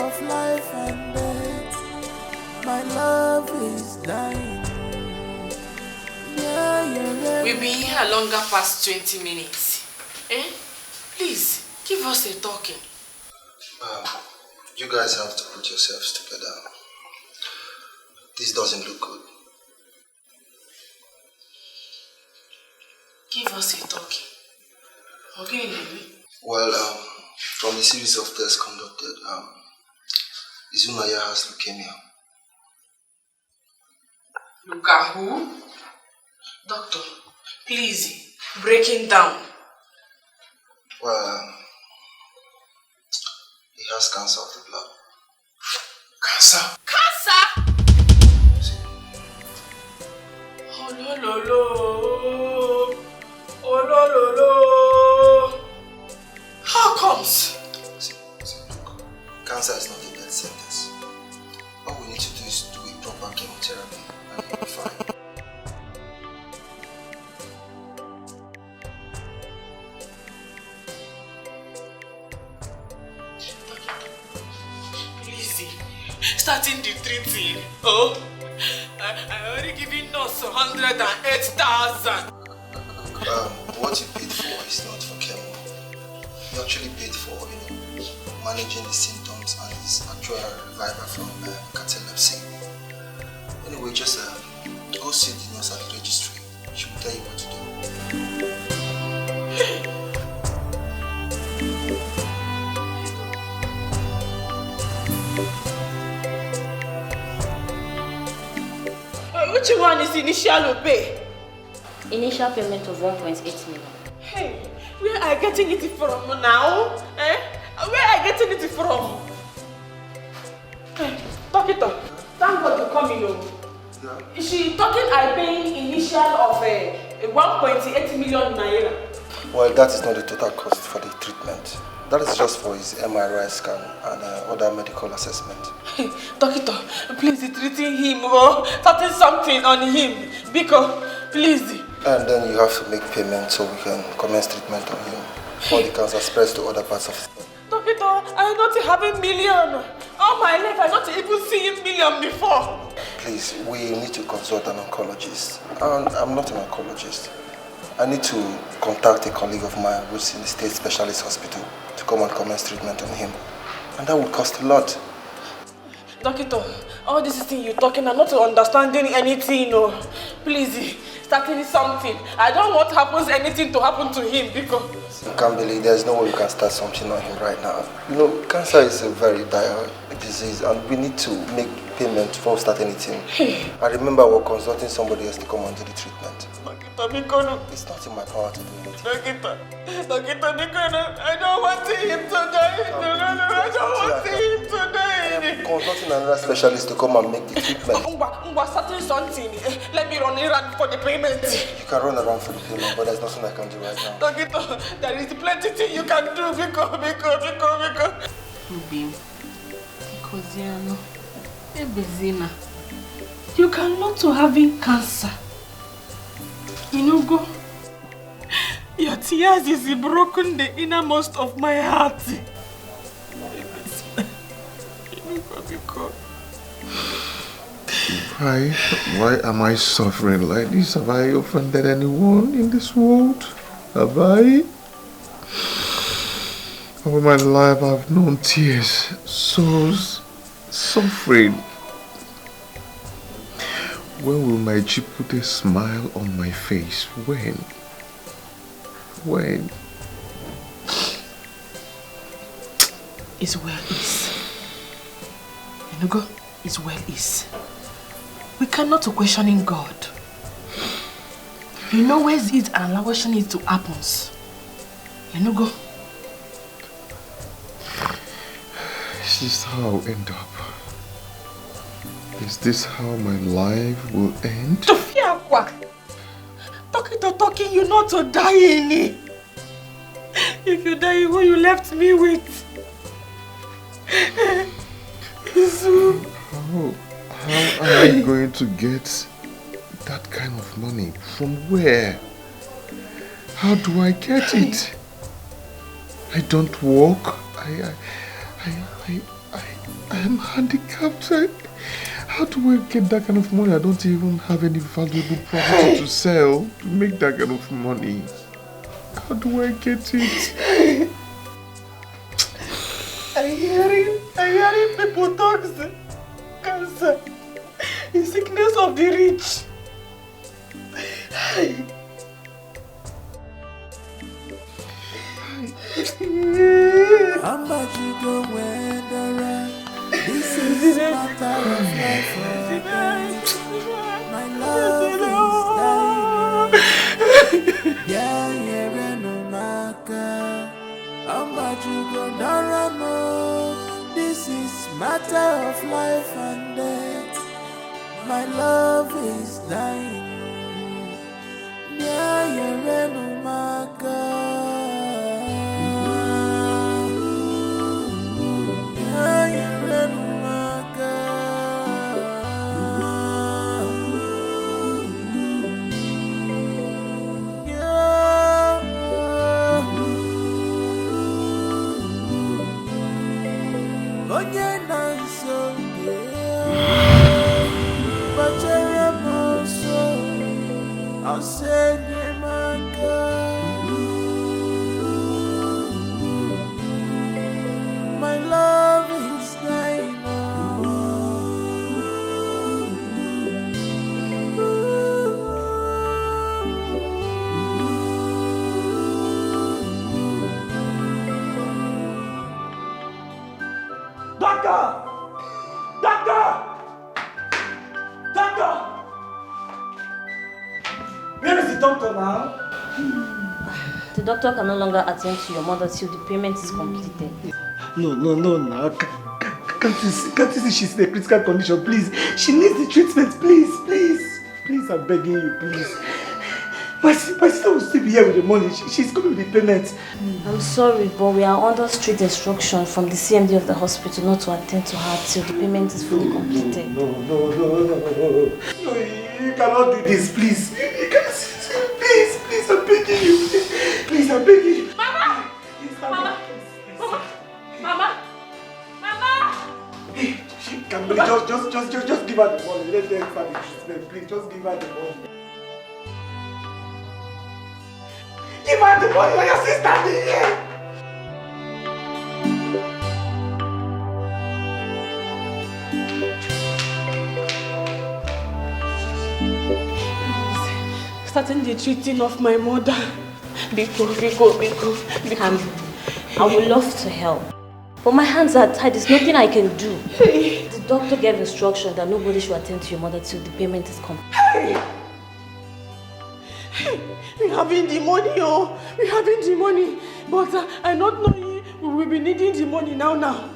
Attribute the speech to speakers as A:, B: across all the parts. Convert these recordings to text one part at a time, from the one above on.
A: of life and death. My love is dying.
B: We've been here longer past 20 minutes. Please, give us a talking.
C: You guys have to put yourselves together. This doesn't look good.
B: Give us a talking. Okay,
C: Well, from the series of tests conducted, Naija has leukemia.
B: Look at who? Doctor, please, break it down.
C: Well, he has cancer of the blood.
B: Cancer? Cancer? Oh no no no. Oh no no no. How comes?
C: See, look, cancer is not a death sentence. All we need to do is do a proper chemotherapy and you'll be fine.
B: Starting the treating. Oh, I already given us 108,000.
C: What you paid for is not for chemo. You actually paid for, managing the symptoms and his actual revival from catalepsy. Anyway, just go see the nurse at the registry. She will tell you what to do.
B: Which one is initial pay?
D: Initial payment of 1.8 million.
B: Hey, where are you getting it from now? Where are you getting it from? Hey, doctor, thank God you coming home. Yeah. Is she talking I paying initial of 1.8 million naira?
C: Well, that is not the total cost for the treatment. That is just for his MRI scan and other medical assessment.
B: Doctor, please treating him or starting something on him. Because, please.
C: And then you have to make payment so we can commence treatment on him. Before the cancer spreads to other parts of his body.
B: Doctor, I'm not having million. All my life, I'm not even seeing million before.
C: Please, we need to consult an oncologist. And I'm not an oncologist. I need to contact a colleague of mine who's in the state specialist hospital to come and commence treatment on him. And that would cost a lot.
B: Doctor, all this thing you're talking, I'm not understanding anything. No. Please, starting something. I don't want anything to happen to him because...
C: You can't believe there's no way we can start something on him right now. Cancer is a very dire disease and we need to make payment before we start anything. I remember we're consulting somebody else to come and do the treatment. It's not in my power to do anything.
B: Doctor, I don't want him to die. I don't want him to die.
C: I'm consulting another specialist to come and make the treatment.
B: Starting something. Let me run around for the payment.
C: You can run around for the payment, but there's nothing I can do right now.
B: Doctor, there is plenty thing you can do. Because. You cannot having cancer. Go. Your tears is broken the innermost of my heart.
E: Why am I suffering like this? Have I offended anyone in this world? Have I? All my life I've known tears, sorrows, suffering. When will my G put a smile on my face? When?
B: It's well is. It's well is. We cannot questioning God. Where is it allowing it to happen?
E: Is this how I'll end up? Is this how my life will end?
B: Talking, you not to die in it. If you die, who you left me with?
E: How am I going to get that kind of money? From where? How do I get it? I don't work. I am handicapped. How do I get that kind of money? I don't even have any valuable property to sell to make that kind of money. How do I get it?
B: I'm hearing people talk cancer, the sickness of the rich.
A: How much you go when the rain? This is matter of life. My love is dying. Yeah, no matter. How much you go Doramo? This is matter of life and death. My love is dying. Yeah, no matter. I'll send you my girl. My love is dying.
B: Doctor! Doctor! Doctor! Where is the doctor now?
D: The doctor can no longer attend to your mother till the payment is completed.
F: No. Can't you see she's in a critical condition? Please, she needs the treatment. Please, I'm begging you, please. My sister will still be here with the money. She's coming with the payment.
D: I'm sorry, but we are under strict instruction from the CMD of the hospital not to attend to her till the payment is fully completed.
F: No, you cannot do this, please. You can't. Please, I'm begging you. Please, I'm begging you.
B: Mama!
F: Hey, she can just give her the money. Let them start the treatment, please. Just give her the money. Give her the money, or your sister be here.
B: Starting the treating of my mother. Biko.
D: I would love to help, but my hands are tied. There's nothing I can do. The doctor gave instruction that nobody should attend to your mother till the payment is complete.
B: We having the money, we having the money, but I not know we will be needing the money now.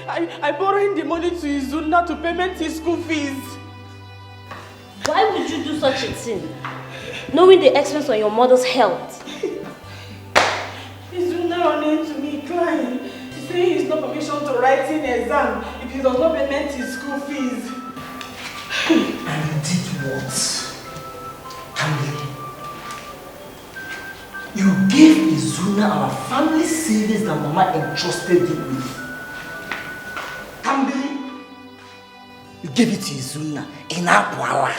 B: I borrowing the money to Izuna to payment his school fees.
D: Why would you do such a thing, knowing the expense on your mother's health?
B: Izuna running to me crying, saying he's no permission to write in exam if he does not payment his school fees.
F: And you did what? You gave Izuna our family savings that Mama entrusted you with. Kambili, you gave it to Izuna in her power.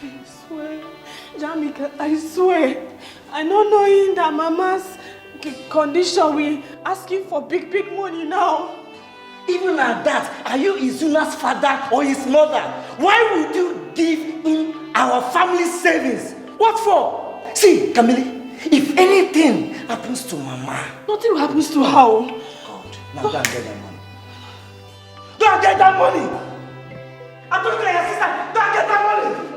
B: I swear, Jamika, I swear. I not knowing that Mama's condition, we asking for big money now.
F: Even at that, are you Izuna's father or his mother? Why would you give him our family savings? What for? See, Kamili, if anything happens to Mama...
B: Nothing happens to her. God,
F: now go and get that money. Go and get that money! I told you your sister, go and get that money!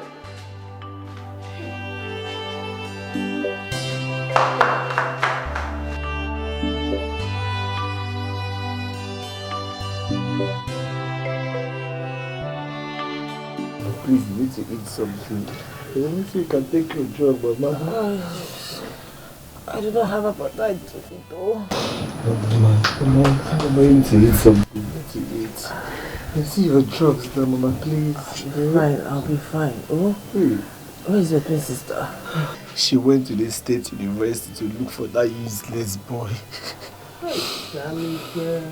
E: Please, you need to eat something. You know, you can take your drug, but Mama...
B: I do not have appetite to eat, though.
E: Come on, you need to eat something. You need to eat. You see your drugs now, Mama, please.
B: I'll be fine. Oh? Where is your twin sister?
F: She went to the state university to look for that useless boy.
B: Damn it, girl.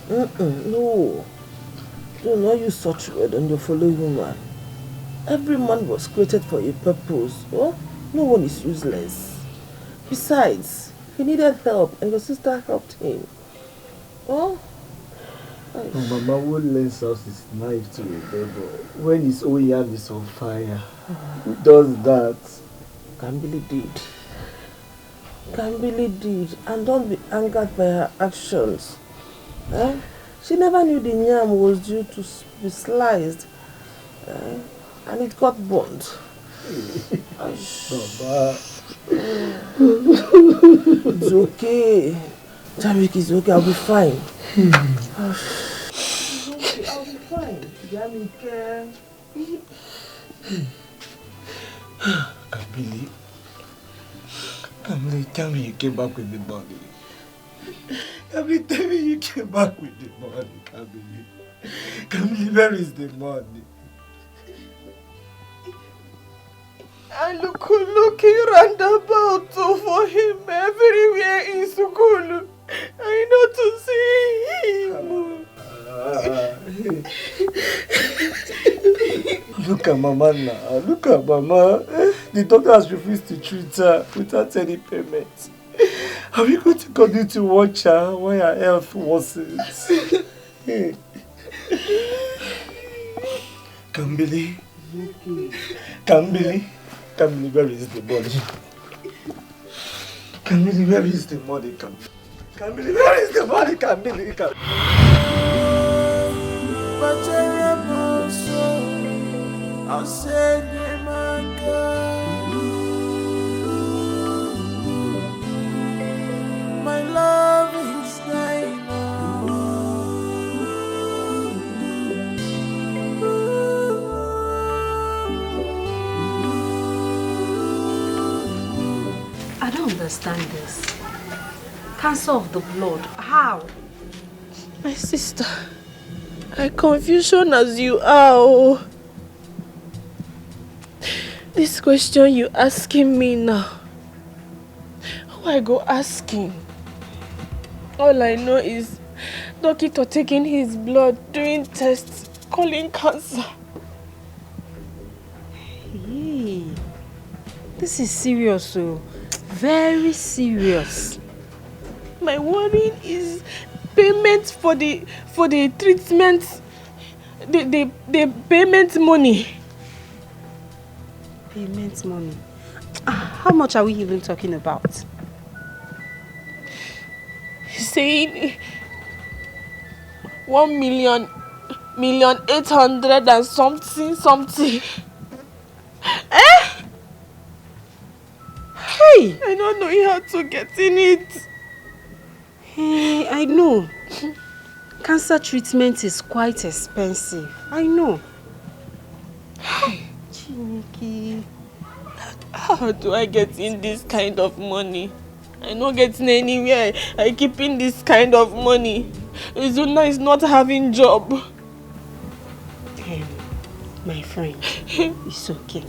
G: No. Do not use such word on your fellow human. Every man was created for a purpose. Oh? No one is useless. Besides, he needed help and your sister helped him. Oh?
F: No, Mama, who lends us his knife to a devil when his own yam is on fire? Who does that?
G: Kambili did. Kambili did. And don't be angered by her actions. Eh? She never knew the yam was due to be sliced. And it got burnt.
F: Baba.
G: It's okay. Jamik is okay, I'll be fine. Okay, I'll be fine. Jamik.
F: Kamili, tell me you came back with the money. Kamili, tell me you came back with the money, Kamili. Kamili, where is the money?
B: I looking roundabout for him everywhere in school. I know to see him.
F: Look at Mama now. Look at Mama. The doctor has refused to treat her without any payment. Are we going to continue to watch her when her health worsens? Kambili. Kambili. Kambili, where is the body? Kambili, where is the money? Kambili, where is the money? Kambili.
A: I'll send you my girl. My love is dying now.
D: I don't understand this. Cancer of the blood. How?
B: My sister, I confusion as you are. Oh. This question you asking me now, who I go asking? All I know is doctor taking his blood, doing tests, calling cancer.
H: Hey, this is serious, so very serious.
B: My worry is payment for the treatment, the payment money.
H: Payment money. How much are we even talking about?
B: He's saying 1,800,000 and something. Eh?
H: Hey!
B: I don't know how to get in it.
H: Hey, I know. Cancer treatment is quite expensive. I know. Chineke.
B: How do I get in this kind of money? I'm not getting anywhere. I keep in this kind of money. Izuna is not having job.
H: My friend, it's okay.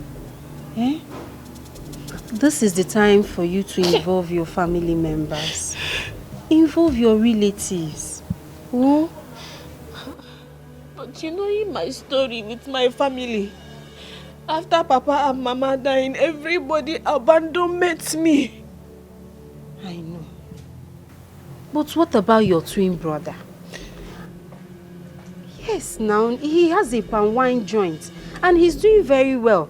H: Eh? This is the time for you to involve your family members. Involve your relatives. Oh?
B: But you know in my story with my family, after Papa and Mama dying, everybody abandoned me.
H: I know. But what about your twin brother? Yes, now he has a palm wine joint and he's doing very well.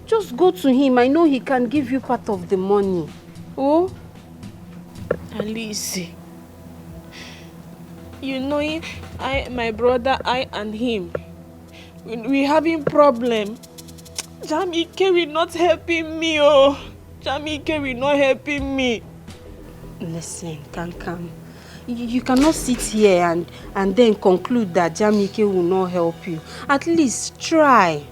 H: Just go to him. I know he can give you part of the money. Oh?
B: Alice, you know, my brother, I and him, we having problem. Jamike will not helping me, oh. Jamike will not helping me.
H: Listen, Kankam. You cannot sit here and then conclude that Jamike will not help you. At least try.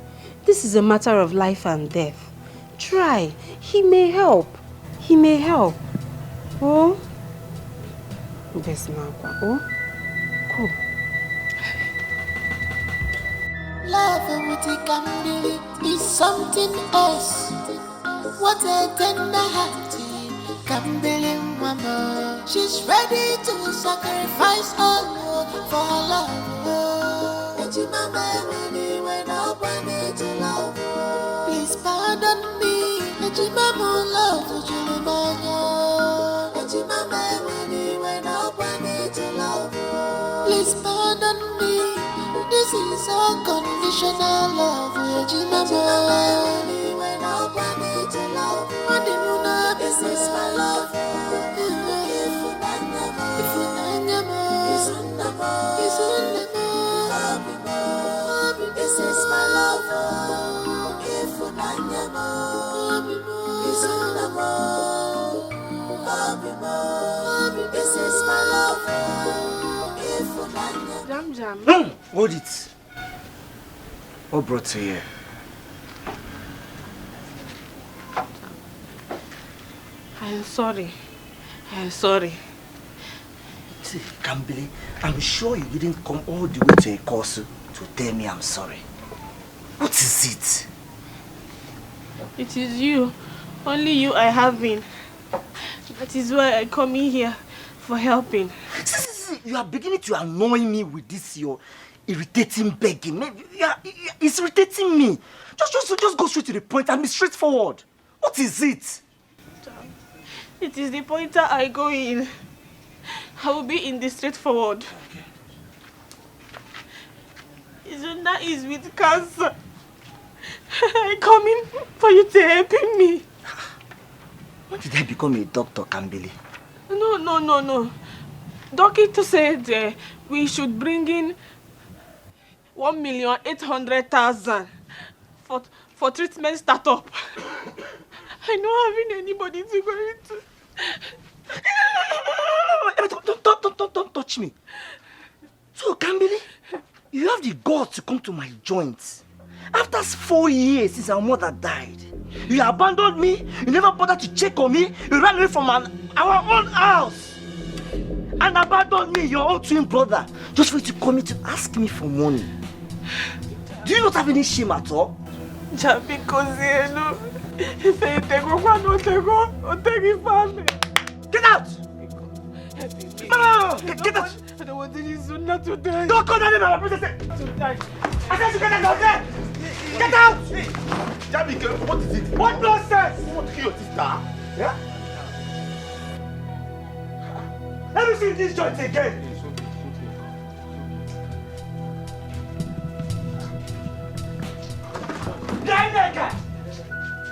H: This is a matter of life and death. Try. He may help. He may help. Oh? Best Magwa. Oh? Cool.
A: Love with the Kambili is something else. What a tender heart, Kambili mama. She's ready to sacrifice all for her love. Eji mama, when nobody to love. Please pardon me. Eji mama, love to Julimanya. Eji mama, when nobody to love. Please pardon me. This is unconditional love. Eji mama, when nobody to love. This is my love. This is my love. This is my love.
H: Jam Jam.
F: Hold it. What brought you here?
H: I am sorry. I am sorry.
F: See, Kambili, I'm sure you didn't come all the way to a course to tell me I'm sorry. What is it?
H: It is you. Only you I have been. That is why I come in here for helping.
F: See, you are beginning to annoy me with this your irritating begging. It's irritating me. Just go straight to the point and be straightforward. What is it?
H: It is the pointer I go in. I will be in the straightforward.
F: Okay.
H: Izunda is with cancer. I come in for you to help me.
F: When did I become a doctor, Kambili?
H: No. Doctor said we should bring in 1,800,000 for treatment startup. I don't have anybody to go into.
F: Don't touch me. So, Kambili, you have the guts to come to my joints. After 4 years since our mother died, you abandoned me, you never bothered to check on me, you ran away from our own house. And abandoned me, your own twin brother, just for you to come here to ask me for money. Do you not have any shame at all? Get out! No! Get out!
H: I don't want Izunda to die.
F: Don't call that name, my princess!
H: To die.
F: I said you get out there! Get out!
E: Jamike, what is it?
F: What nonsense!
E: You want to kill your sister?
F: Yeah? Let me see this joint again!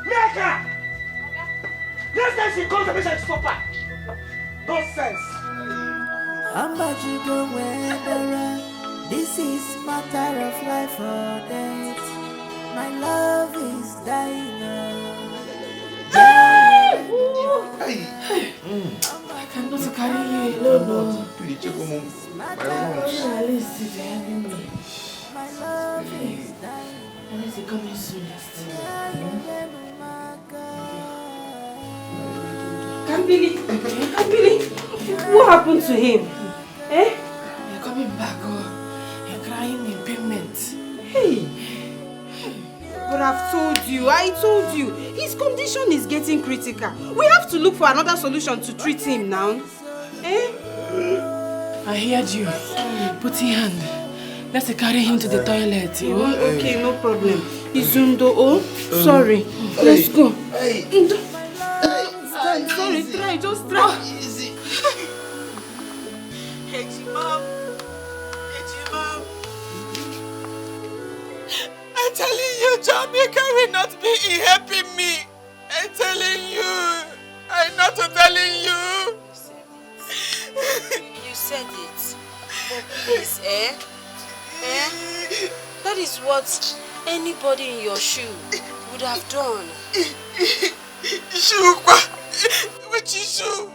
F: Nigga! Next time she comes to me, she'll stop her. Nonsense!
A: I'm about you go where this is matter of life or death. My love is dying
B: I cannot carry you alone.
E: Please check on mom.
B: At least it's helping me.
A: My love is dying.
B: At least it's coming soon.
H: Kambili, what happened to him? Eh?
B: You're coming back, oh. You're crying in payment.
H: Hey. But I told you, his condition is getting critical. We have to look for another solution to treat him now. Eh?
B: I heard you. Put your hand. Let's carry him to the toilet.
H: Okay, no problem. Izundo, oh, sorry. Let's go. Sorry, try, just try.
A: Easy.
B: I'm telling you, Jamaica will not be helping me. I'm telling you. I'm not telling you.
I: You said it. But please, that is what anybody in your shoe would have done.
B: Shoe? Which shoe?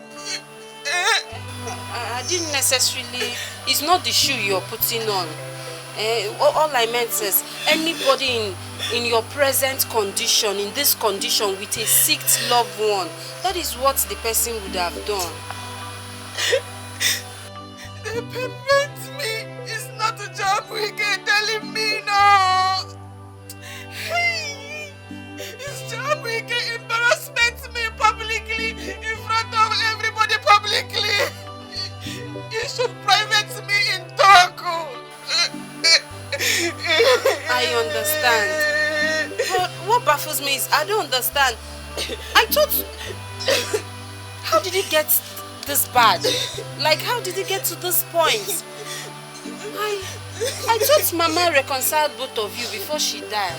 I: I didn't necessarily... It's not the shoe you're putting on. All I meant is anybody in your present condition, in this condition with a sick loved one, that is what the person would have done.
B: They payment me. It's not a job we get telling me no. Hey, it's job we get embarrassment me publicly in front of everybody publicly.
I: Please, I don't understand. I thought... How did it get this bad? Like, how did it get to this point? I thought Mama reconciled both of you before she died.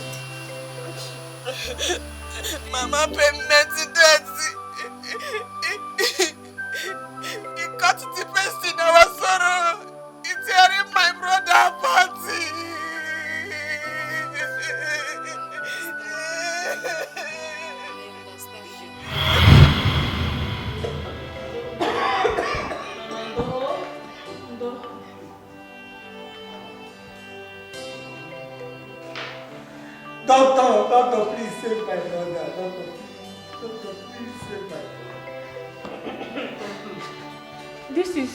B: Mama paid me debt. He cut the best in our sorrow. It's tearing my brother apart.
F: Doctor, please save my brother. Doctor, please save my brother.
B: This is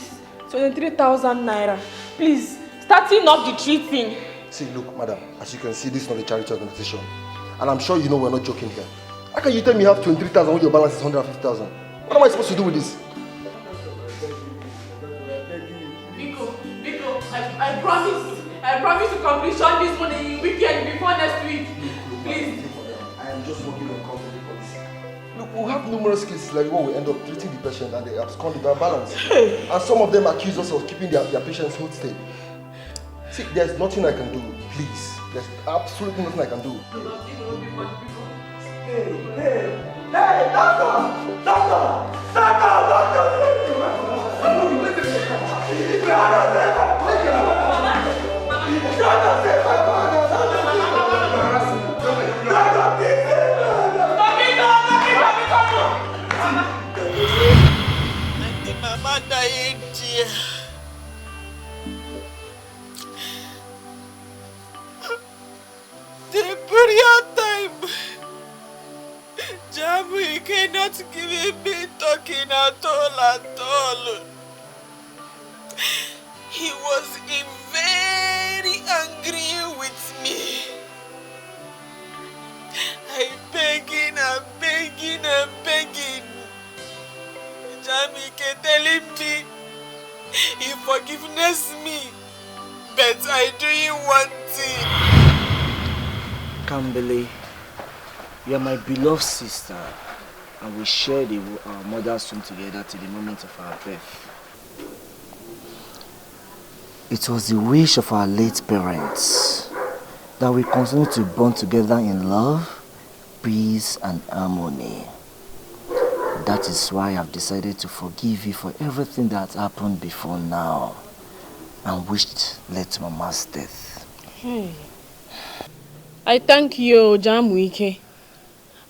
B: 23,000 naira. Please, starting off the treating.
C: See, look, madam, as you can see, this is not a charity organization. And I'm sure you know we're not joking here. How can you tell me you have 23,000 when your balance is 150,000? What am I supposed to do with this?
B: Biko, I promise to completion this money weekend before next week. Please.
C: I am just working on company policy. Look, we have numerous cases like one we end up treating the patient and they abscond with our balance. And some of them accuse us of keeping their patients hold stay. See, there's nothing I can do, please. There's absolutely nothing I can do.
F: Hey, doctor!
B: Mama dying, dear. The burial time. Jamu, you cannot give me talking at all. He was very angry with me. I'm begging. Jamike telling me he forgiveness me, but I doing one thing.
F: Kambele, you are my beloved sister, and we shared our mother's womb together to the moment of our birth. It was the wish of our late parents that we continue to bond together in love, peace, and harmony. That is why I've decided to forgive you for everything that happened before now and wished led to Mama's death.
B: I thank you, Jamwike.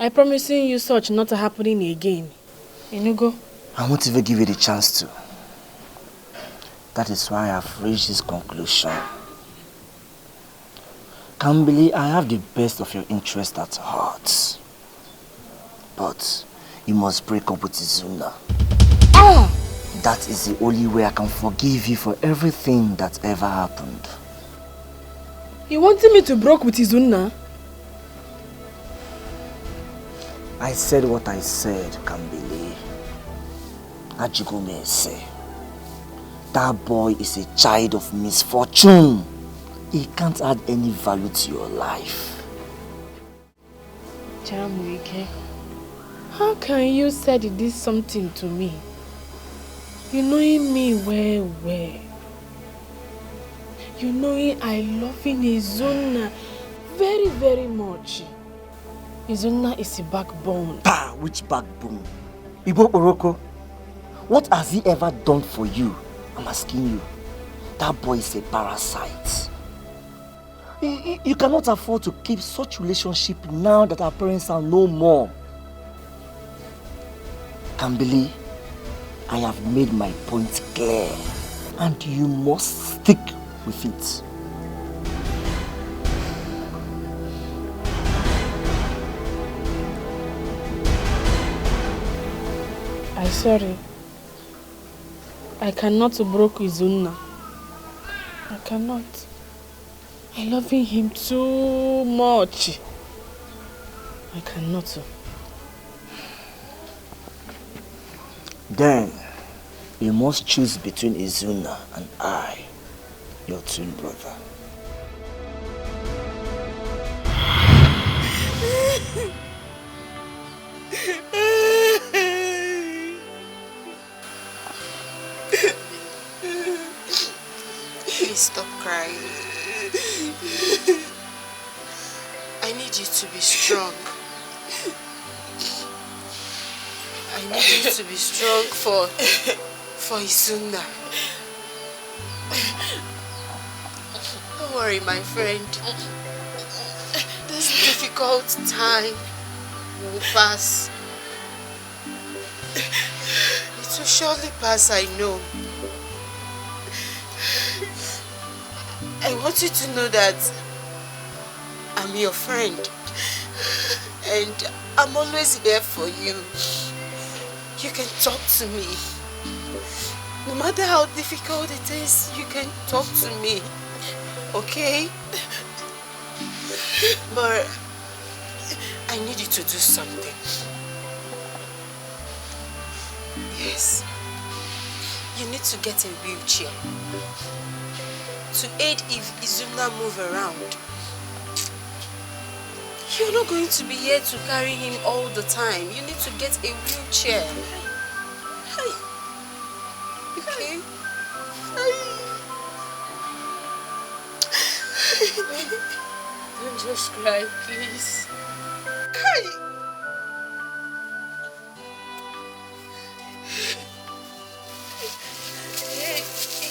B: I promising you such not happening again. Inugo?
F: I won't even give you the chance to. That is why I've reached this conclusion. Kambili, I have the best of your interest at heart. But you must break up with Izuna. That is the only way I can forgive you for everything that ever happened.
B: You wanted me to break with Izuna?
F: I said what I said, Kambili. Ajigume say. That boy is a child of misfortune. He can't add any value to your life.
B: Jamwike, how can you say this something to me? You knowing me well. You knowing I love Izuna very, very much. Izuna is a backbone.
F: Which backbone? Ibo Oroko, what has he ever done for you? I'm asking you. That boy is a parasite. You cannot afford to keep such relationship now that our parents are no more. Kambili, I have made my point clear, and you must stick with it.
B: I'm sorry. I cannot break Izuna. I cannot. I love him too much. I cannot.
F: Then, you must choose between Izuna and I, your twin brother.
B: Please stop crying. I need you to be strong. I need you to be strong for Izuna. Don't worry, my friend. This difficult time will pass. It will surely pass, I know. I want you to know that I'm your friend. And I'm always here for you. You can talk to me. No matter how difficult it is, you can talk to me. Okay? But I need you to do something. Yes. You need to get a wheelchair to aid if Izuna move around. You're not going to be here to carry him all the time. You need to get a wheelchair. Okay? Don't just cry, please.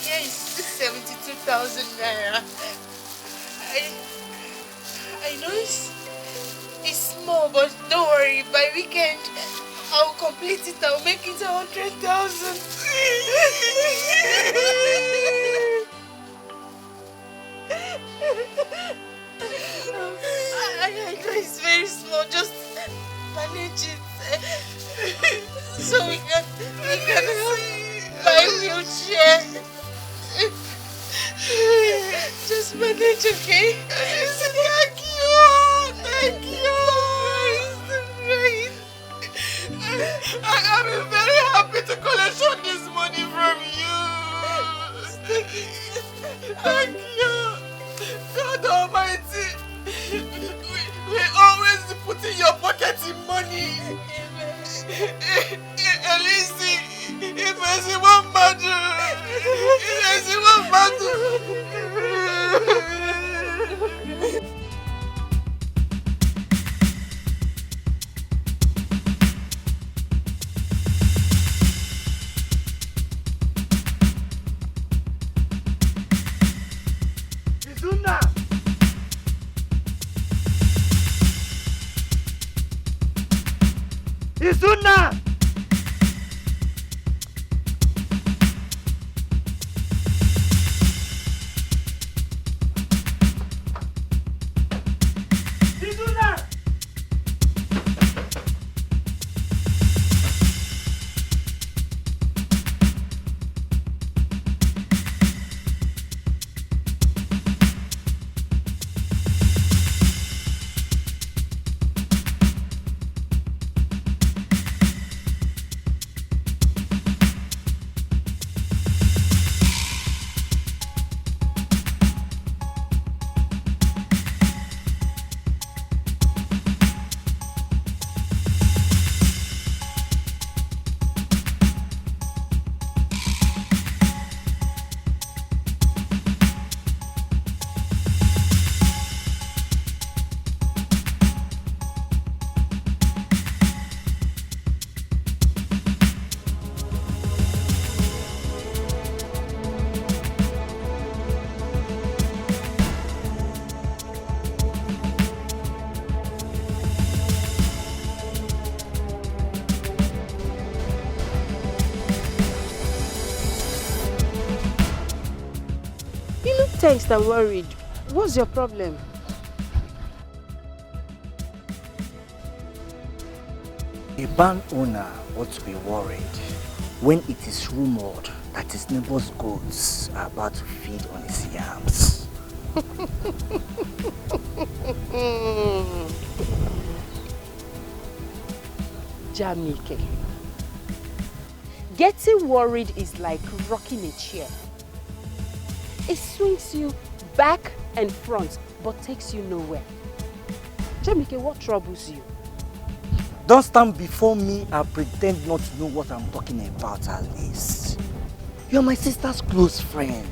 B: Here is 72,000 naira. I know it's small, but don't worry. By weekend, I'll complete it. I'll make it 100,000. I know it's very small. Just manage it, so we can buy a wheelchair. Just manage, okay? Thank you. Thank you. I'm very happy to collect all this money from you. Thank you. God Almighty. We always put in your pocket in money. Elise, if there's one matter, if there's one matter.
F: Izuna! Izuna!
H: Tensed and worried. What's your problem?
F: A barn owner ought to be worried when it is rumored that his neighbor's goats are about to feed on his yams.
H: Jamike, getting worried is like rocking a chair. It swings you back and front, but takes you nowhere. Jamike, what troubles you?
F: Don't stand before me and pretend not to know what I'm talking about, Alice. You're my sister's close friend.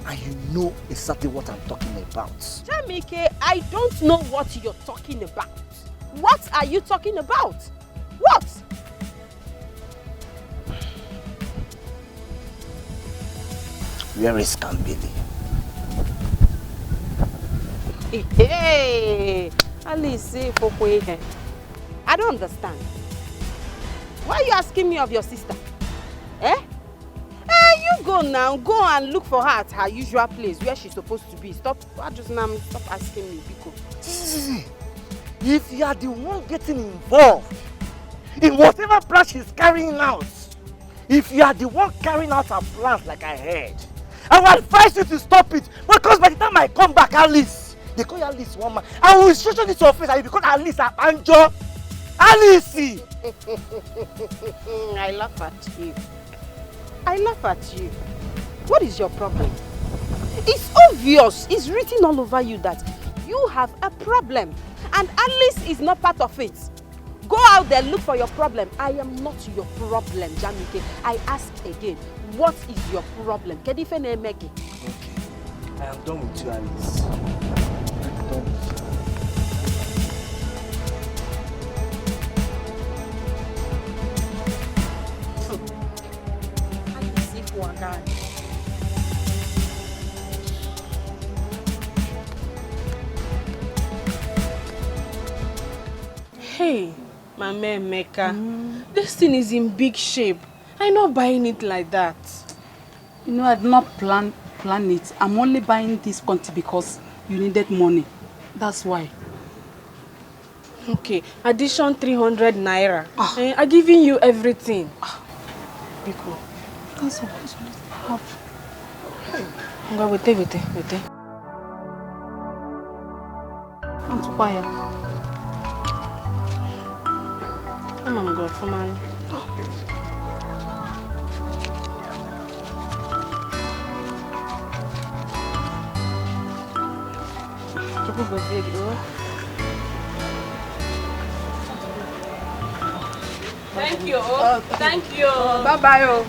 F: and you know exactly what I'm talking about.
H: Jamike, I don't know what you're talking about. What are you talking about? What?
F: Where is Kambili?
H: Hey, Alice, I don't understand. Why are you asking me of your sister? Eh? You go now. Go and look for her at her usual place where she's supposed to be. Stop asking me, Biko.
F: If you are the one getting involved in whatever plan she's carrying out, if you are the one carrying out her plans like I heard, I will advise you to stop it, because by the time I come back, Alice, they call you Alice one man, I will instruction this office and you become Alice Anjo. Alice!
H: I laugh at you. I laugh at you. What is your problem? It's obvious, it's written all over you that you have a problem, and Alice is not part of it. Go out there, look for your problem. I am not your problem, Jamike. I ask again, what is your problem? Okay, I
F: am done with you, Alice. I'm done with you.
B: Hey, Mama Emeka, this thing is in big shape. I'm not buying it like that.
J: You know, I did not plan it. I'm only buying this quantity because you needed money. That's why.
B: Okay, addition 300 naira. I'm giving you everything.
J: Biko. That's all.
B: Go wait.
J: I'm too quiet.
B: I'm going for man. Thank you. Thank you.
J: Bye-bye.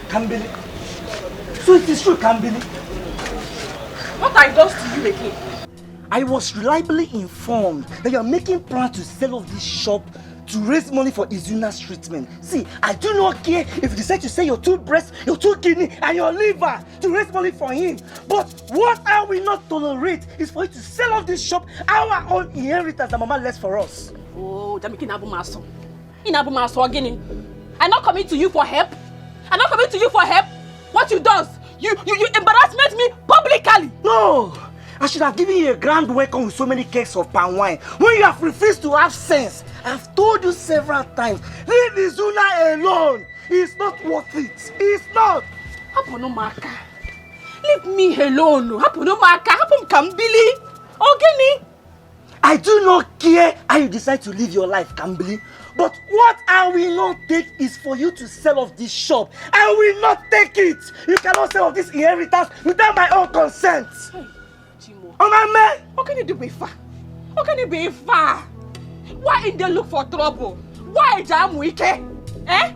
F: Kambili. So it is true, Kambili.
B: What I does to you again?
F: I was reliably informed that you are making plans to sell off this shop to raise money for Izuna's treatment. See, I do not care if you decide to sell your 2 breasts, your 2 kidneys, and your liver to raise money for him. But what I will not tolerate is for you to sell off this shop, our own inheritance that Mama left for us.
B: Oh, Jamike Inabumaso. Inabumaso again. I'm not coming to you for help. I'm not coming to you for help. What you does? You embarrassment me publicly.
F: No! I should have given you a grand welcome with so many cakes of palm wine. When you have refused to have sense, I've told you several times, leave Izuna alone. It's not worth it. It's not.
B: Haponomaka. Leave me alone. Haponomaka. Hapon Kambili. Ogeni.
F: I do not care how you decide to live your life, Kambili. But what I will not take is for you to sell off this shop. I will not take it. You cannot sell off this inheritance without my own consent.
B: Oh my man! How can you do it far? How can you be far? Why did they look for trouble? Why jam wike? Eh?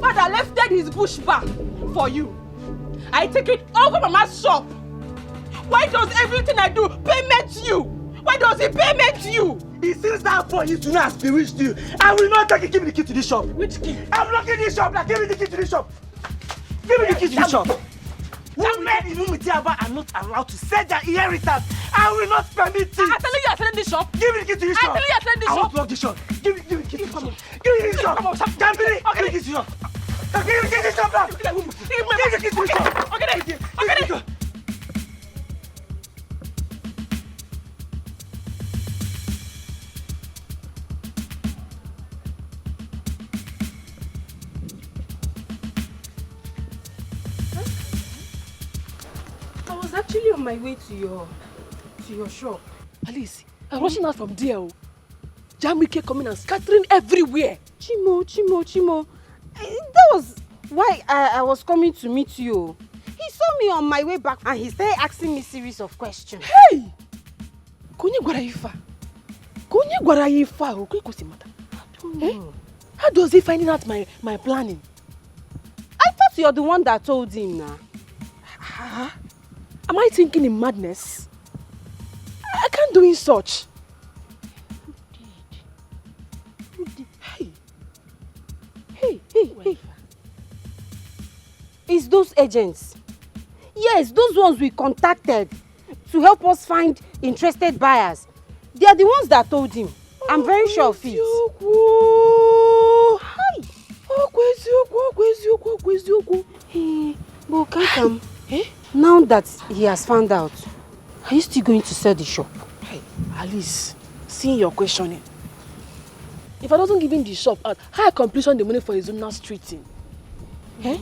B: Father left his bush bar for you. I take it over Mama's shop. Why does everything I do payment to you? Why does he payment to you?
F: It seems that for you to not bewitched you. I will not take it. Give me the key to this shop.
B: Which key?
F: I'm locking this shop. Now give me the key to this shop. Give me the key to this shop. Women in Umitiaba are not allowed to sell their inheritance. I will not permit it.
B: I tell you you're selling this shop.
F: Give me the key to this shop.
B: I tell you you're selling this shop.
F: I want to lock this shop. Give me the key to this shop. Give me the shop. Come on, stop. Give me the key to this shop. Give me the key to this shop now. Give me the key to this shop. Okay.
B: Actually on my way to your shop. Alice, I'm rushing out from there. Jamike coming and scattering everywhere.
H: Chimo. That was why I was coming to meet you. He saw me on my way back and he started asking me series of questions.
B: Hey! Konye gwara yifa. How does he finding out my planning?
H: I thought you're the one that told him now.
B: Am I thinking in madness? I can't do in such.
I: Hey. It's those agents. Yes, those ones we contacted to help us find interested buyers. They are the ones that told him. I'm very sure of it. Hey, but Kankam, now that he has found out, are you still going to sell the shop?
B: Hey, Alice, seeing your questioning. If I doesn't give him the shop out, how I completion the money for his own street thing? I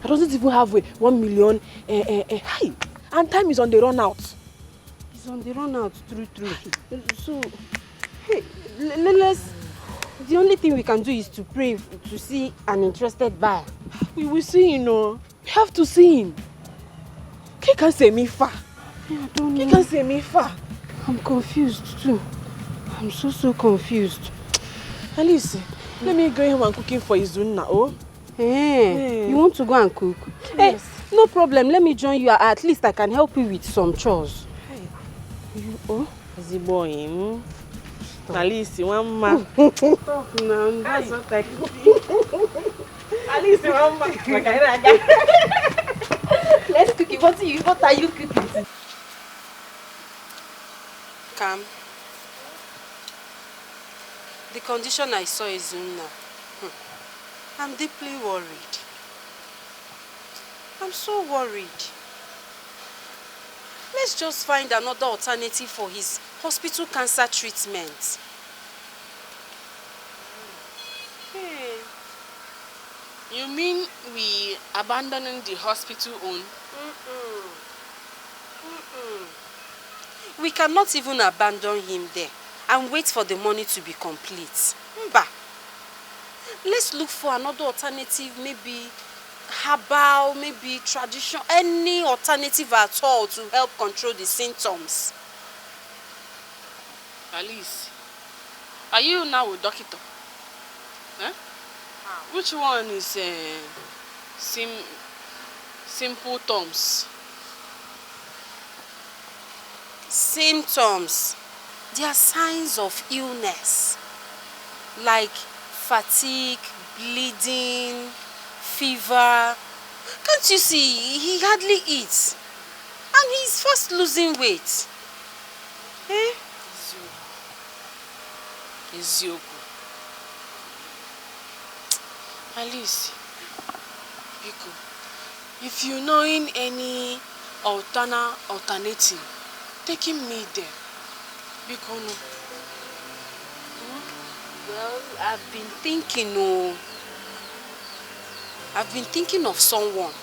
B: doesn't even have 1 million. Hey, and time is on the run out.
I: It's on the run out, true. So, hey, let's. The only thing we can do is to pray to see an interested buyer.
B: We will see, We have to see him. He can't say me far.
I: I don't know.
B: He can't say me far.
I: I'm confused too. I'm so confused.
B: Alice, let me go home and cooking for Izuna, oh?
I: Hey, you want to go and cook?
B: Yes.
I: Hey, no problem. Let me join you. At least I can help you with some chores.
B: Hey.
I: You,
B: the boy, Alice, one man.
I: Stop now. That's what I could.
B: Alice, one man.
I: Let's cook it. What are you cooking? Come. The condition I saw is Zuna. I'm deeply worried. I'm so worried. Let's just find another alternative for his hospital cancer treatment.
B: Hey. You mean we abandoning the hospital own?
I: We cannot even abandon him there and wait for the money to be complete. Mba. Let's look for another alternative, maybe herbal, maybe traditional, any alternative at all to help control the symptoms.
B: Alice, are you now a doctor? Which one is simple terms?
I: Symptoms. They are signs of illness, like fatigue, bleeding, fever. Can't you see? He hardly eats. And he's fast losing weight.
B: Ezioku. Alice, Biko, if you knowing any alternative, taking me there. Biko, no.
I: Well, I've been thinking of someone.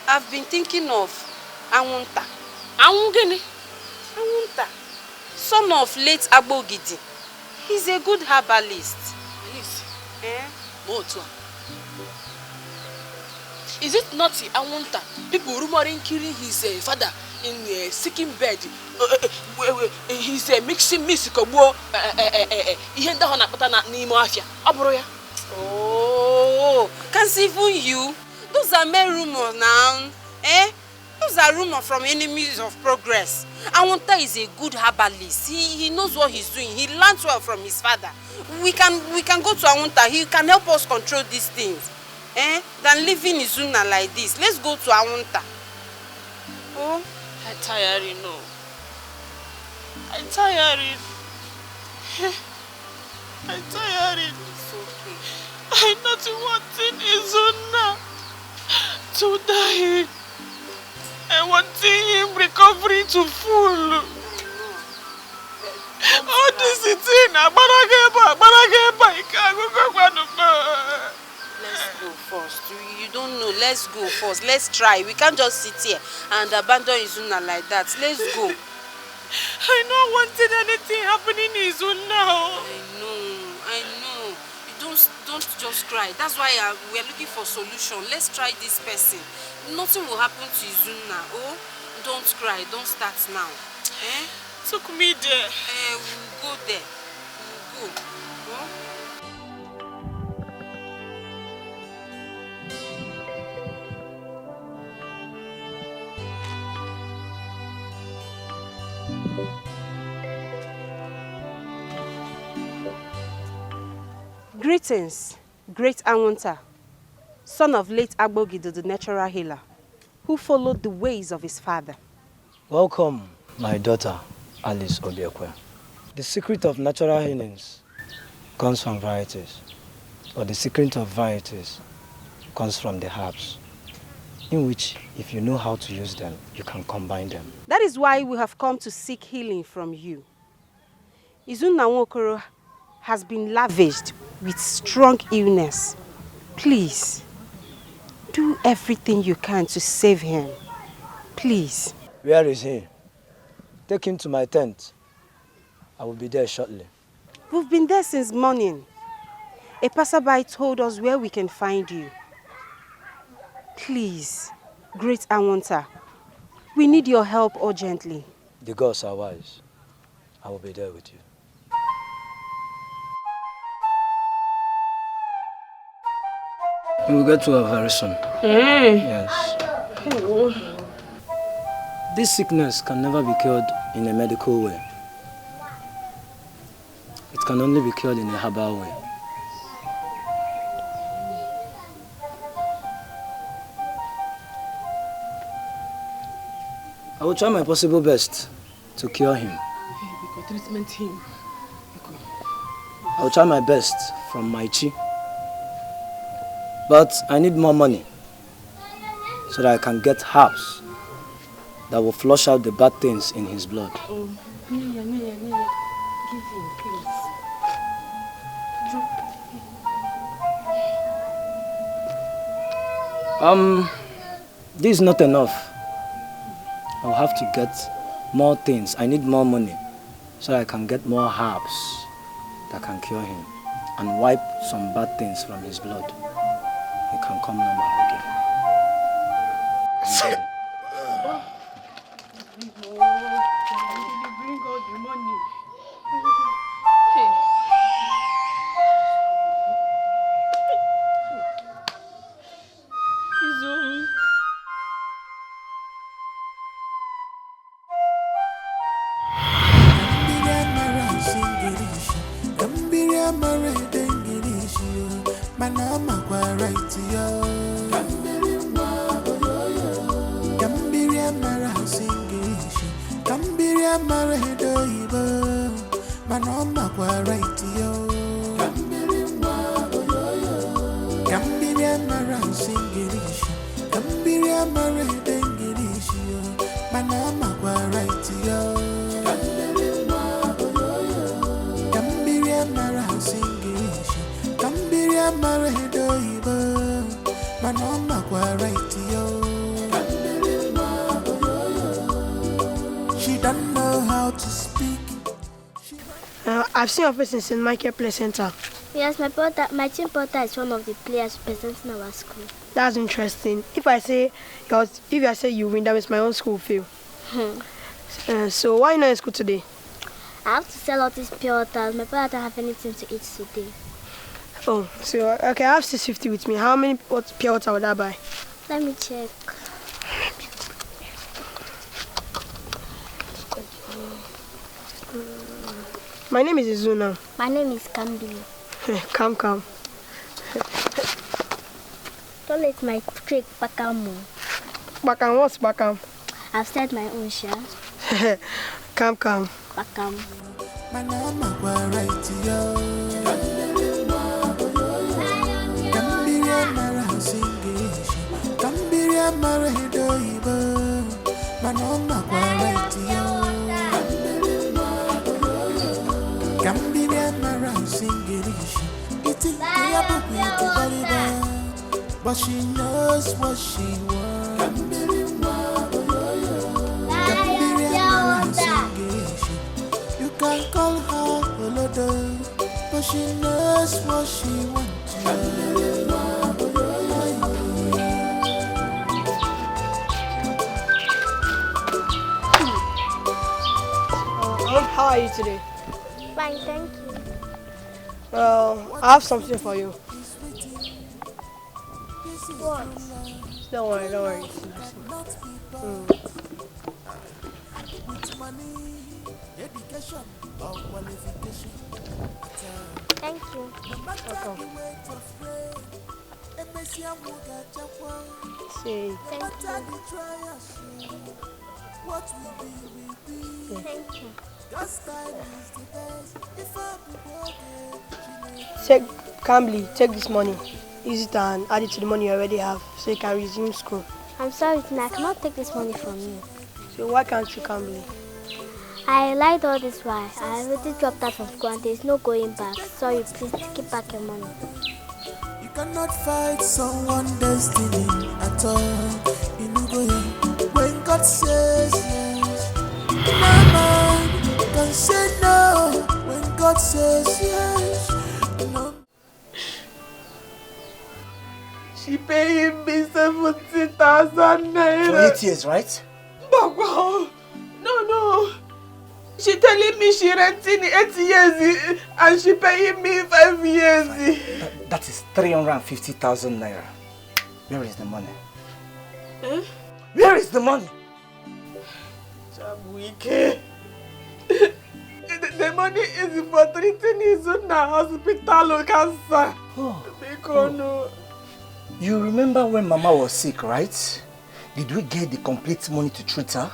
I: I've been thinking of Awunta.
B: Awungene?
I: Awunta. Son of late Agbogidi. He's a good herbalist.
B: Alice. Is it not Awunta? People rumoring killing his father in a sick bed. He's mixing musical.
I: Oh, can't even you? Those are mere rumors now. Those are rumors from enemies of progress. Awunta is a good herbalist. He knows what he's doing. He learned well from his father. We can go to Awunta. He can help us control these things. Than living in Zuna like this. Let's go to Awunta. Oh,
B: I'm tired, no. I'm tired. I'm tired.
I: It's okay.
B: I'm not wanting Izuna to die. I want him recovery to full. Oh, this is it.
I: Let's go first. You don't know. Let's go first. Let's try. We can't just sit here and abandon Izuna like that. Let's go.
B: I don't want anything happening in Izuna.
I: I know. You don't just cry. That's why we're looking for solution. Let's try this person. Nothing will happen to Izuna. Oh, don't cry. Don't start now.
B: Took me there.
I: We'll go there. We'll go. Greetings, great Anwunta, son of late Agbogido, the natural healer, who followed the ways of his father.
K: Welcome, my daughter, Alice Obiekwe. The secret of natural healings comes from varieties, but the secret of varieties comes from the herbs, in which, if you know how to use them, you can combine them.
I: That is why we have come to seek healing from you. Izunna Nwokoro has been lavished with strong illness. Please, do everything you can to save him. Please.
K: Where is he? Take him to my tent. I will be there shortly.
I: We've been there since morning. A passerby told us where we can find you. Please, great Anwunta, we need your help urgently.
K: The gods are wise. I will be there with you. We will get to her very soon. Yes. This sickness can never be cured in a medical way. It can only be cured in a herbal way. I will try my possible best to cure him. I will try my best from my chi. But I need more money so that I can get herbs that will flush out the bad things in his blood.
I: Oh, Give him, please.
K: This is not enough. I'll have to get more things. I need more money so I can get more herbs that can cure him and wipe some bad things from his blood. He can come normal again.
B: Bring all the money.
L: I've seen your face in Marketplace Center.
M: Yes, my team porter is one of the players representing our school.
L: That's interesting. If I say you win, that means my own school fail. So why not in school today?
M: I have to sell all these pure waters. My brother don't have anything to eat today.
L: Oh, so okay, I have 650 with me. How many pure water would I buy?
M: Let me check.
L: My name is Izuna.
M: My name is Kambi.
L: Come.
M: Don't let my trick Bakam.
L: Bakam, what's Bakam?
M: I've said my own share.
L: Come.
M: Bakam.
A: But she knows what she wants. You can call her Olodo, but she knows what she wants.
L: How are you today?
M: Fine, thank you.
L: Well, I have something for you.
M: What?
L: Don't worry.
A: with money, education, or qualification.
M: Thank you.
A: Welcome.
L: Say.
M: Thank you.
A: What will be.
M: Thank you.
A: God's time is the best. If I'm
L: Take, Cambly, take this money. Use it and add it to the money you already have so you can resume school.
M: I'm sorry, Tina, I cannot take this money from you.
L: So why can't you, Cambly?
M: I lied all this while. I already dropped out from school and there's no going back. Sorry, please keep back your money.
A: You cannot fight someone's destiny at all. When God says yes, no man can say no. When God says yes, no.
B: She paying me 70,000 naira.
F: For 8 years, right?
B: Baba, no. She telling me she renting 8 years and she paying me 5 years.
F: That is 350,000 naira. Where is the money?
B: Huh?
F: Where is the money?
B: Chabwike. The money is for treating his hospital cancer. No.
F: You remember when Mama was sick, right? Did we get the complete money to treat her?